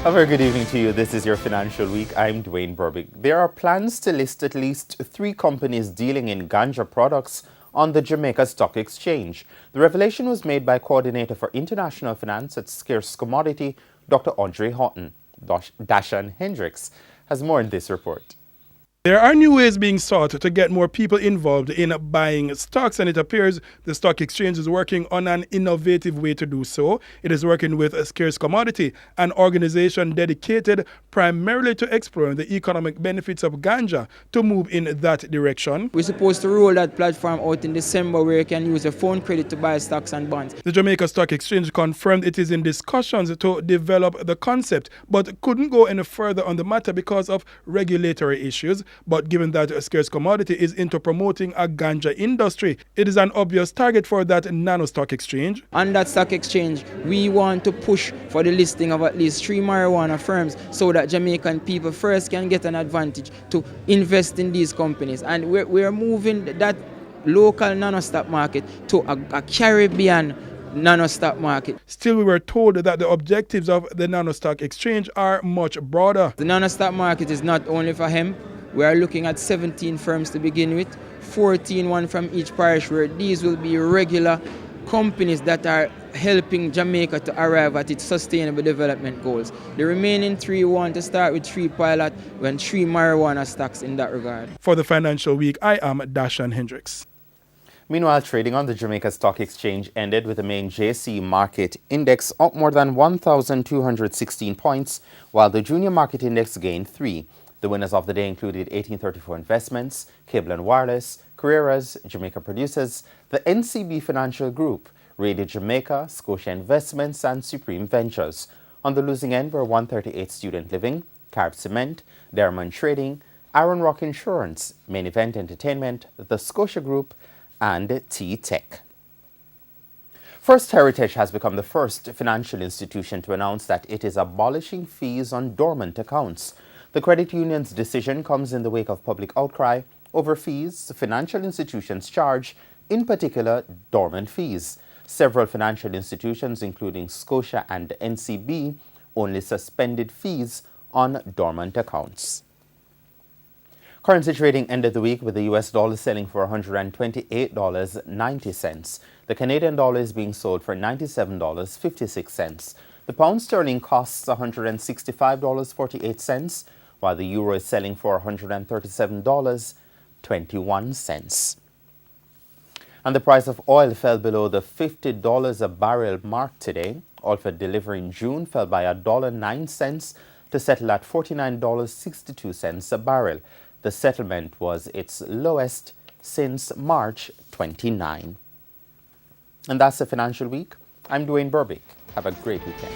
A very good evening to you. This is your Financial Week. I'm Dwayne Burbick. There are plans to list at least 3 companies dealing in ganja products on the Jamaica Stock Exchange. The revelation was made by Coordinator for International Finance at Scarce Commodity, Dr. Andre Houghton. Dashan Hendricks has more in this report. There are new ways being sought to get more people involved in buying stocks, and it appears the stock exchange is working on an innovative way to do so. It is working with Scarce Commodity, an organization dedicated primarily to exploring the economic benefits of ganja, to move in that direction. We're supposed to roll that platform out in December where you can use your phone credit to buy stocks and bonds. The Jamaica Stock Exchange confirmed it is in discussions to develop the concept, but couldn't go any further on the matter because of regulatory issues. But given that Scarce Commodity is into promoting a ganja industry, it is an obvious target for that nano stock exchange. On that stock exchange, we want to push for the listing of at least 3 marijuana firms so that Jamaican people first can get an advantage to invest in these companies. And we're moving that local nano stock market to a Caribbean nano stock market. Still, we were told that the objectives of the nano stock exchange are much broader. The nano stock market is not only for hemp. We are looking at 17 firms to begin with, 14 one from each parish, where these will be regular companies that are helping Jamaica to arrive at its sustainable development goals. The remaining 3 want to start with 3 pilot and 3 marijuana stocks in that regard. For the Financial Week, I am Dashan Hendricks. Meanwhile, trading on the Jamaica Stock Exchange ended with the main JC Market Index up more than 1,216 points, while the Junior Market Index gained 3. The winners of the day included 1834 Investments, Cable and Wireless, Carreras, Jamaica Producers, the NCB Financial Group, Radio Jamaica, Scotia Investments, and Supreme Ventures. On the losing end were 138 Student Living, Carib Cement, Diamond Trading, Iron Rock Insurance, Main Event Entertainment, the Scotia Group, and T-Tech. First Heritage has become the first financial institution to announce that it is abolishing fees on dormant accounts. The credit union's decision comes in the wake of public outcry over fees financial institutions charge, in particular dormant fees. Several financial institutions, including Scotia and NCB, only suspended fees on dormant accounts. Currency trading ended the week with the US dollar selling for $128.90. The Canadian dollar is being sold for $97.56. The pound sterling costs $165.48, while the euro is selling for $137.21. And the price of oil fell below the $50 a barrel mark today. Oil for delivery in June fell by $1.09 to settle at $49.62 a barrel. The settlement was its lowest since March 29. And that's the Financial Week. I'm Dwayne Burbick. Have a great weekend.